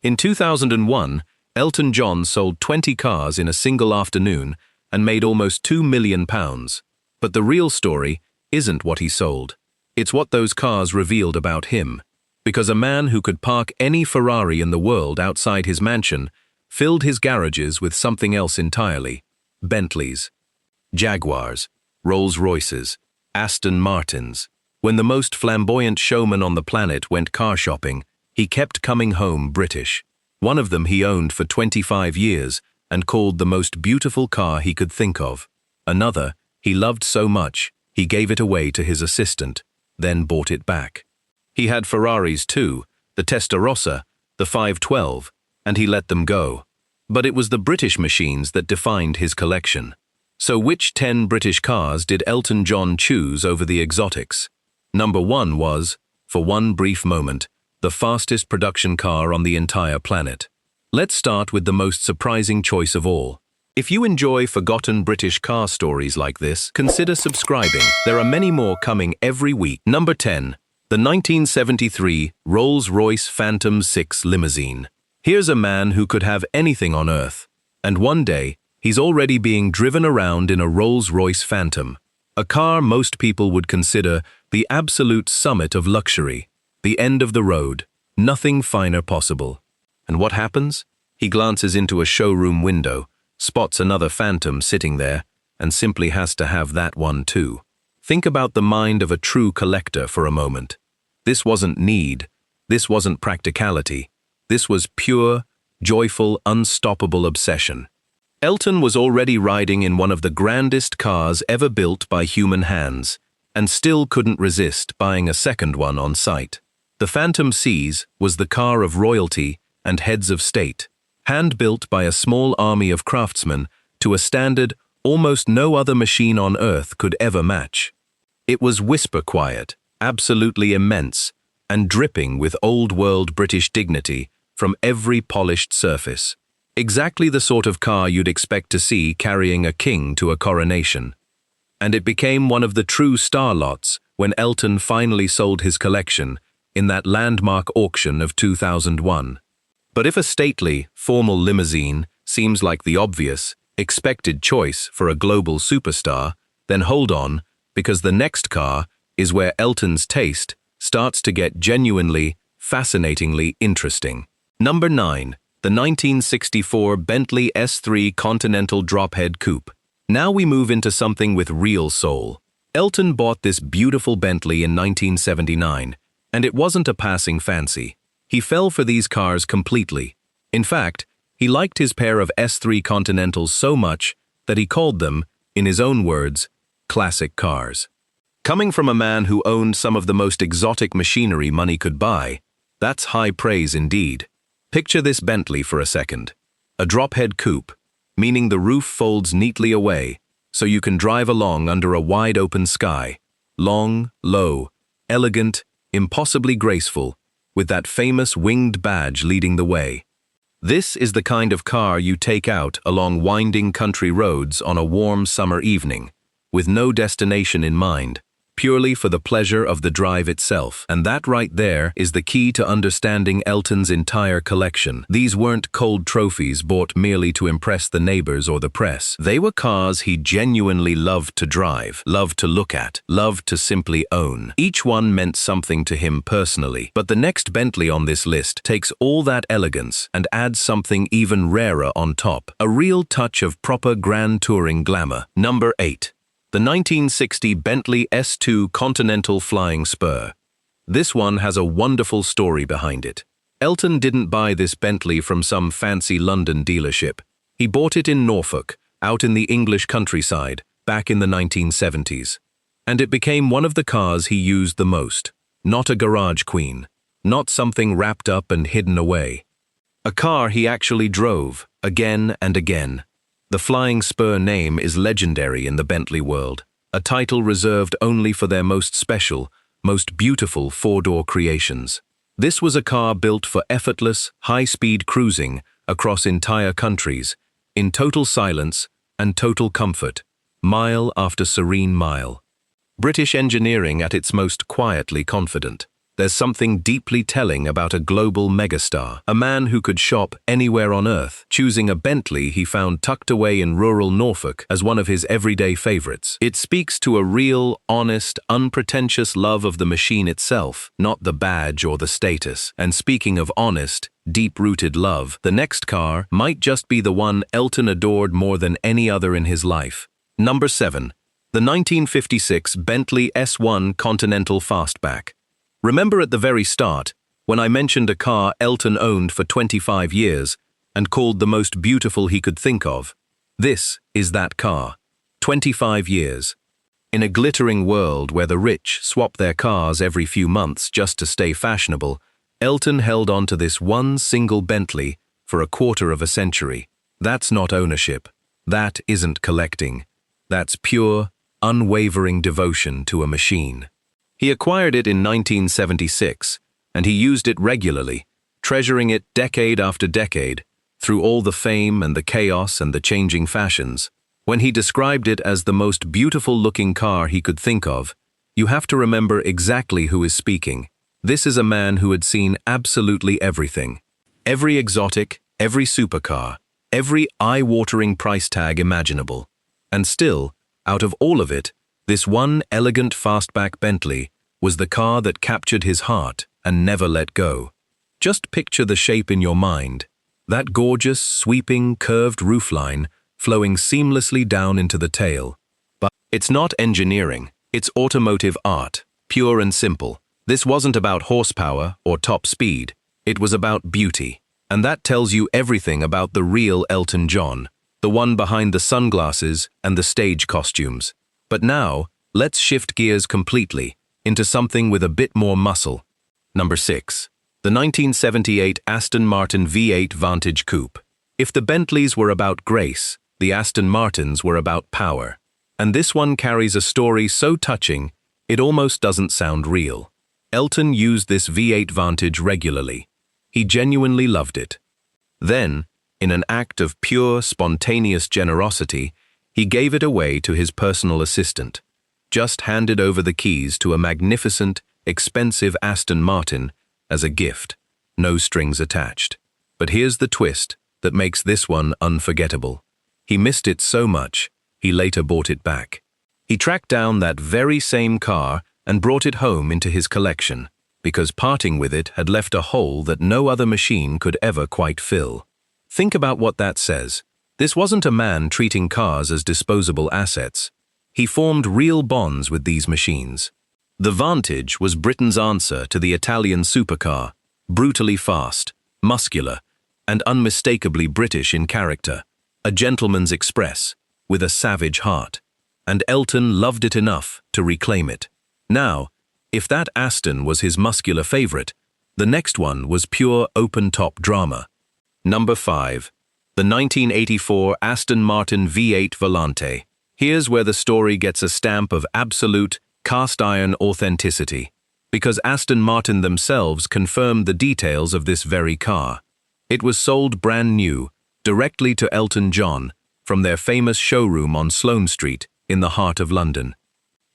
In 2001, Elton John sold 20 cars in a single afternoon and made almost £2 million. But the real story isn't what he sold. It's what those cars revealed about him. Because a man who could park any Ferrari in the world outside his mansion filled his garages with something else entirely: Bentleys, Jaguars, Rolls-Royces, Aston Martins. When the most flamboyant showman on the planet went car shopping, he kept coming home British. One of them he owned for 25 years and called the most beautiful car he could think of. Another he loved so much he gave it away to his assistant, then bought it back. He had Ferraris too, the Testarossa, the 512, and he let them go. But it was the British machines that defined his collection. So which 10 British cars did Elton John choose over the exotics? Number 1 was, for one brief moment, the fastest production car on the entire planet. Let's start with the most surprising choice of all. If you enjoy forgotten British car stories like this, consider subscribing. There are many more coming every week. Number 10. The 1973 Rolls-Royce Phantom VI limousine. Here's a man who could have anything on earth, and one day, he's already being driven around in a Rolls-Royce Phantom, a car most people would consider the absolute summit of luxury, the end of the road, nothing finer possible. And what happens? He glances into a showroom window, spots another Phantom sitting there, and simply has to have that one too. Think about the mind of a true collector for a moment. This wasn't need, this wasn't practicality, this was pure, joyful, unstoppable obsession. Elton was already riding in one of the grandest cars ever built by human hands, and still couldn't resist buying a second one on sight. The Phantom VI was the car of royalty and heads of state, hand-built by a small army of craftsmen to a standard almost no other machine on earth could ever match. It was whisper quiet, absolutely immense, and dripping with old-world British dignity from every polished surface. Exactly the sort of car you'd expect to see carrying a king to a coronation. And it became one of the true star lots when Elton finally sold his collection in that landmark auction of 2001. But if a stately, formal limousine seems like the obvious, expected choice for a global superstar, then hold on, because the next car is where Elton's taste starts to get genuinely, fascinatingly interesting. Number 9. The 1964 Bentley S3 Continental Drophead Coupe. Now we move into something with real soul. Elton bought this beautiful Bentley in 1979, and it wasn't a passing fancy. He fell for these cars completely. In fact, he liked his pair of S3 Continentals so much that he called them, in his own words, classic cars. Coming from a man who owned some of the most exotic machinery money could buy, that's high praise indeed. Picture this Bentley for a second. A drophead coupe, meaning the roof folds neatly away, so you can drive along under a wide open sky. Long, low, elegant, impossibly graceful, with that famous winged badge leading the way. This is the kind of car you take out along winding country roads on a warm summer evening, with no destination in mind, purely for the pleasure of the drive itself. And that right there is the key to understanding Elton's entire collection. These weren't cold trophies bought merely to impress the neighbors or the press. They were cars he genuinely loved to drive, loved to look at, loved to simply own. Each one meant something to him personally. But the next Bentley on this list takes all that elegance and adds something even rarer on top. A real touch of proper grand touring glamour. Number 8. The 1960 Bentley S2 Continental Flying Spur. This one has a wonderful story behind it. Elton didn't buy this Bentley from some fancy London dealership. He bought it in Norfolk, out in the English countryside, back in the 1970s. And it became one of the cars he used the most. Not a garage queen. Not something wrapped up and hidden away. A car he actually drove, again and again. The Flying Spur name is legendary in the Bentley world, a title reserved only for their most special, most beautiful four-door creations. This was a car built for effortless, high-speed cruising across entire countries, in total silence and total comfort, mile after serene mile. British engineering at its most quietly confident. there's something deeply telling about a global megastar, a man who could shop anywhere on earth, choosing a Bentley he found tucked away in rural Norfolk as one of his everyday favorites. It speaks to a real, honest, unpretentious love of the machine itself, not the badge or the status. And speaking of honest, deep-rooted love, the next car might just be the one Elton adored more than any other in his life. Number 7. The 1956 Bentley S1 Continental Fastback. Remember at the very start, when I mentioned a car Elton owned for 25 years and called the most beautiful he could think of? This is that car. 25 years. In a glittering world where the rich swap their cars every few months just to stay fashionable, Elton held on to this one single Bentley for a quarter of a century. That's not ownership. That isn't collecting. That's pure, unwavering devotion to a machine. He acquired it in 1976, and he used it regularly, treasuring it decade after decade, through all the fame and the chaos and the changing fashions. When he described it as the most beautiful-looking car he could think of, you have to remember exactly who is speaking. This is a man who had seen absolutely everything. Every exotic, every supercar, every eye-watering price tag imaginable. And still, out of all of it, this one elegant fastback Bentley was the car that captured his heart and never let go. Just picture the shape in your mind, that gorgeous, sweeping, curved roofline flowing seamlessly down into the tail. But it's not engineering, it's automotive art, pure and simple. This wasn't about horsepower or top speed, it was about beauty. And that tells you everything about the real Elton John, the one behind the sunglasses and the stage costumes. But now, let's shift gears completely into something with a bit more muscle. Number 6. The 1978 Aston Martin V8 Vantage Coupe. If the Bentleys were about grace, the Aston Martins were about power. And this one carries a story so touching, it almost doesn't sound real. Elton used this V8 Vantage regularly. He genuinely loved it. Then, in an act of pure, spontaneous generosity, he gave it away to his personal assistant, just handed over the keys to a magnificent, expensive Aston Martin as a gift, no strings attached. But here's the twist that makes this one unforgettable. He missed it so much, he later bought it back. He tracked down that very same car and brought it home into his collection, because parting with it had left a hole that no other machine could ever quite fill. Think about what that says. This wasn't a man treating cars as disposable assets. He formed real bonds with these machines. The Vantage was Britain's answer to the Italian supercar, brutally fast, muscular, and unmistakably British in character. A gentleman's express, with a savage heart. And Elton loved it enough to reclaim it. Now, if that Aston was his muscular favorite, the next one was pure open-top drama. Number 5. The 1984 Aston Martin V8 Volante. Here's where the story gets a stamp of absolute, cast-iron authenticity, because Aston Martin themselves confirmed the details of this very car. It was sold brand new, directly to Elton John, from their famous showroom on Sloane Street, in the heart of London.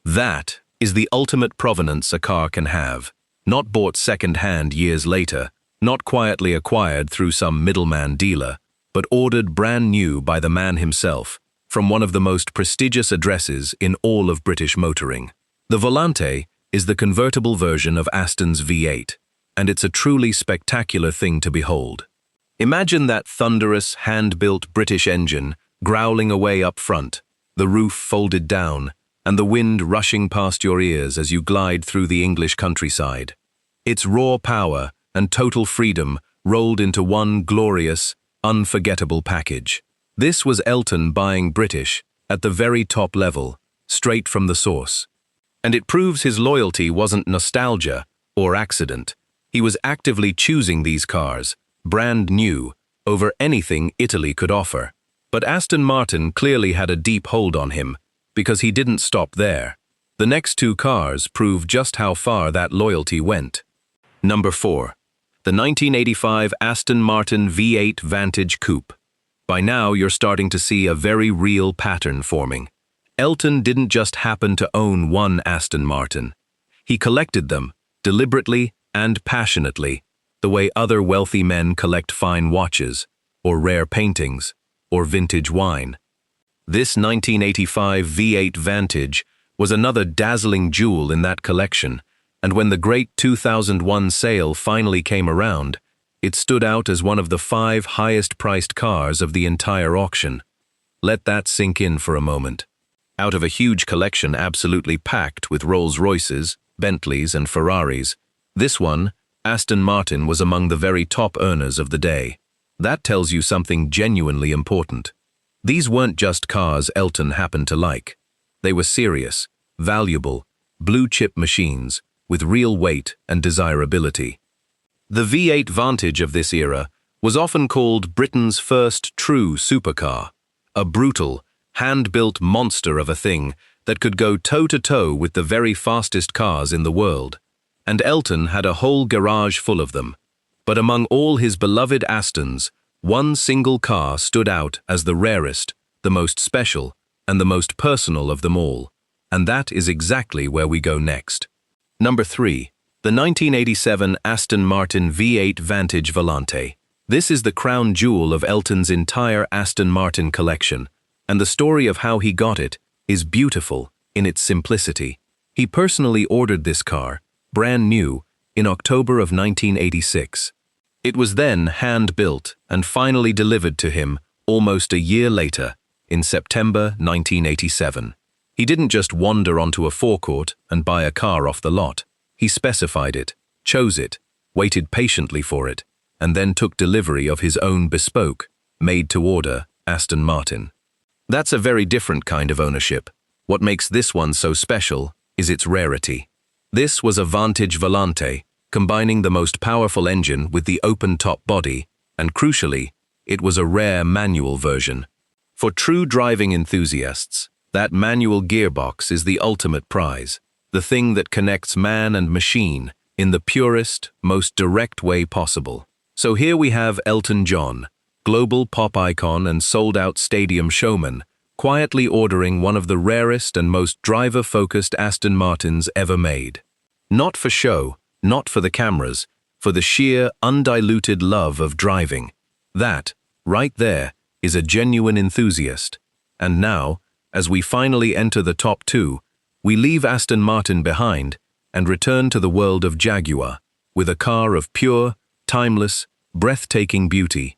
That is the ultimate provenance a car can have, not bought second-hand years later, not quietly acquired through some middleman dealer, but ordered brand new by the man himself, from one of the most prestigious addresses in all of British motoring. The Volante is the convertible version of Aston's V8, and it's a truly spectacular thing to behold. Imagine that thunderous, hand-built British engine growling away up front, the roof folded down, and the wind rushing past your ears as you glide through the English countryside. Its raw power and total freedom rolled into one glorious, unforgettable package. This was Elton buying British at the very top level, straight from the source. And it proves his loyalty wasn't nostalgia or accident. He was actively choosing these cars, brand new, over anything Italy could offer. But Aston Martin clearly had a deep hold on him, because he didn't stop there. The next two cars prove just how far that loyalty went. Number 4. The 1985 Aston Martin V8 Vantage Coupe. By now you're starting to see a very real pattern forming. Elton didn't just happen to own one Aston Martin. He collected them, deliberately and passionately, the way other wealthy men collect fine watches, or rare paintings, or vintage wine. This 1985 V8 Vantage was another dazzling jewel in that collection, and when the great 2001 sale finally came around, it stood out as one of the 5 highest-priced cars of the entire auction. Let that sink in for a moment. Out of a huge collection absolutely packed with Rolls-Royces, Bentleys, and Ferraris, this one, Aston Martin, was among the very top earners of the day. That tells you something genuinely important. These weren't just cars Elton happened to like. They were serious, valuable, blue-chip machines with real weight and desirability. The V8 Vantage of this era was often called Britain's first true supercar, a brutal, hand-built monster of a thing that could go toe-to-toe with the very fastest cars in the world. And Elton had a whole garage full of them. But among all his beloved Astons, one single car stood out as the rarest, the most special, and the most personal of them all. And that is exactly where we go next. Number 3. The 1987 Aston Martin V8 Vantage Volante. This is the crown jewel of Elton's entire Aston Martin collection, and the story of how he got it is beautiful in its simplicity. He personally ordered this car, brand new, in October of 1986. It was then hand-built and finally delivered to him almost a year later, in September 1987. He didn't just wander onto a forecourt and buy a car off the lot. He specified it, chose it, waited patiently for it, and then took delivery of his own bespoke, made-to-order Aston Martin. That's a very different kind of ownership. What makes this one so special is its rarity. This was a Vantage Volante, combining the most powerful engine with the open-top body, and crucially, it was a rare manual version. For true driving enthusiasts, that manual gearbox is the ultimate prize, the thing that connects man and machine in the purest, most direct way possible. So here we have Elton John, global pop icon and sold-out stadium showman, quietly ordering one of the rarest and most driver-focused Aston Martins ever made. Not for show, not for the cameras, for the sheer, undiluted love of driving. That, right there, is a genuine enthusiast. And now, as we finally enter the top 2, we leave Aston Martin behind and return to the world of Jaguar, with a car of pure, timeless, breathtaking beauty.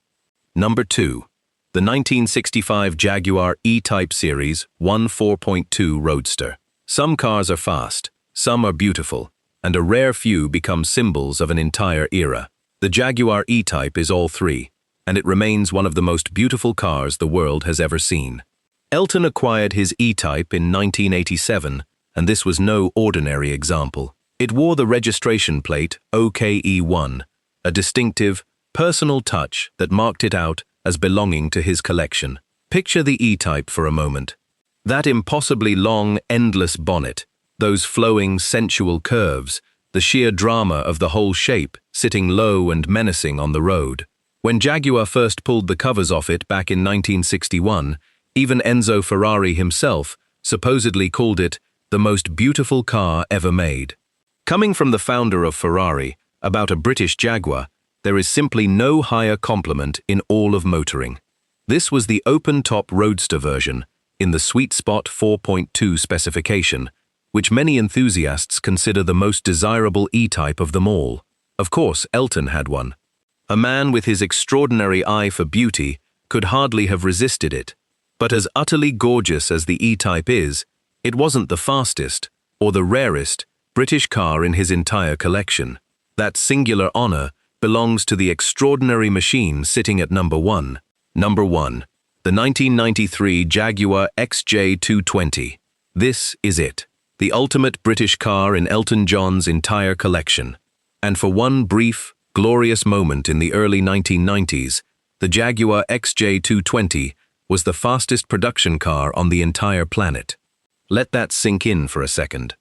Number 2. The 1965 Jaguar E-Type Series 1 4.2 Roadster. Some cars are fast, some are beautiful, and a rare few become symbols of an entire era. The Jaguar E-Type is all three, and it remains one of the most beautiful cars the world has ever seen. Elton acquired his E-Type in 1987, and this was no ordinary example. It wore the registration plate OKE1, a distinctive, personal touch that marked it out as belonging to his collection. Picture the E-Type for a moment. That impossibly long, endless bonnet, those flowing, sensual curves, the sheer drama of the whole shape, sitting low and menacing on the road. When Jaguar first pulled the covers off it back in 1961, even Enzo Ferrari himself supposedly called it the most beautiful car ever made. Coming from the founder of Ferrari about a British Jaguar, there is simply no higher compliment in all of motoring. This was the open-top Roadster version, in the sweet spot 4.2 specification, which many enthusiasts consider the most desirable E-Type of them all. Of course, Elton had one. A man with his extraordinary eye for beauty could hardly have resisted it. But as utterly gorgeous as the E-Type is, it wasn't the fastest, or the rarest, British car in his entire collection. That singular honor belongs to the extraordinary machine sitting at number 1. Number 1. The 1993 Jaguar XJ220. This is it. The ultimate British car in Elton John's entire collection. And for one brief, glorious moment in the early 1990s, the Jaguar XJ220 was the fastest production car on the entire planet. Let that sink in for a second.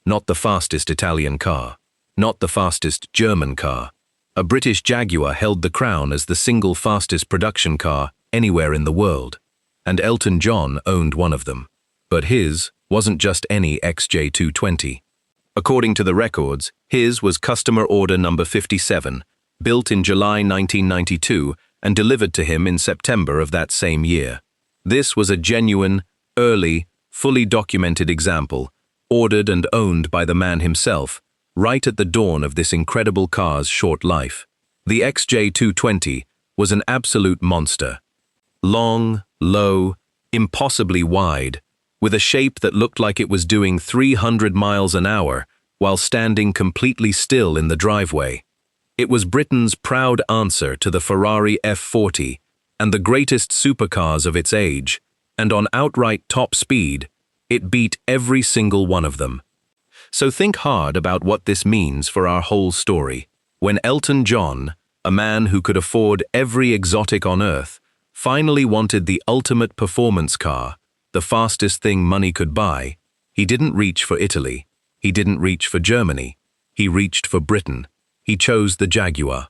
Not the fastest Italian car. Not the fastest German car. A British Jaguar held the crown as the single fastest production car anywhere in the world. And Elton John owned one of them. But his wasn't just any XJ220. According to the records, his was customer order number 57, built in July 1992 and delivered to him in September of that same year. This was a genuine, early, fully documented example, ordered and owned by the man himself, right at the dawn of this incredible car's short life. The XJ220 was an absolute monster. Long, low, impossibly wide, with a shape that looked like it was doing 300 miles an hour while standing completely still in the driveway. It was Britain's proud answer to the Ferrari F40 and the greatest supercars of its age, and on outright top speed, it beat every single one of them. So think hard about what this means for our whole story. When Elton John, a man who could afford every exotic on earth, finally wanted the ultimate performance car, the fastest thing money could buy, he didn't reach for Italy. He didn't reach for Germany. He reached for Britain. He chose the Jaguar.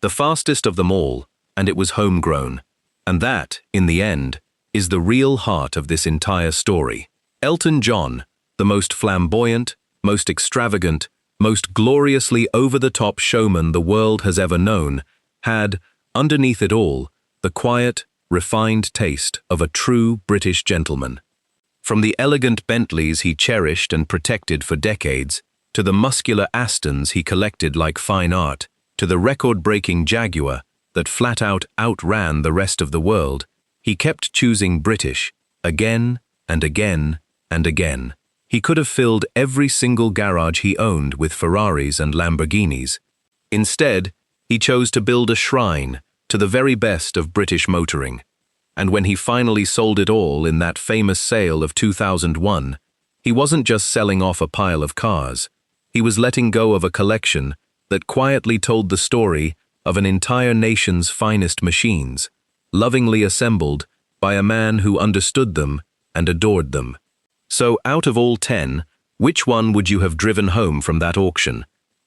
The fastest of them all, and it was homegrown. And that, in the end, is the real heart of this entire story. Elton John, the most flamboyant, most extravagant, most gloriously over-the-top showman the world has ever known, had, underneath it all, the quiet, refined taste of a true British gentleman. From the elegant Bentleys he cherished and protected for decades, to the muscular Astons he collected like fine art, to the record-breaking Jaguar that flat-out outran the rest of the world, he kept choosing British, again and again and again. He could have filled every single garage he owned with Ferraris and Lamborghinis. Instead, he chose to build a shrine to the very best of British motoring. And when he finally sold it all in that famous sale of 2001, he wasn't just selling off a pile of cars. He was letting go of a collection that quietly told the story of an entire nation's finest machines, lovingly assembled by a man who understood them and adored them. So out of all 10, which one would you have driven home from that auction?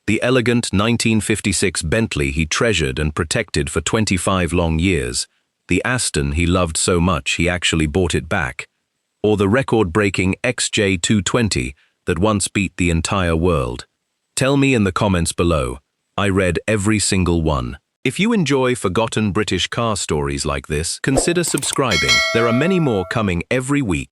The elegant 1956 Bentley he treasured and protected for 25 long years, the Aston he loved so much he actually bought it back, or the record-breaking XJ220 that once beat the entire world? Tell me in the comments below. I read every single one. If you enjoy forgotten British car stories like this, consider subscribing. There are many more coming every week.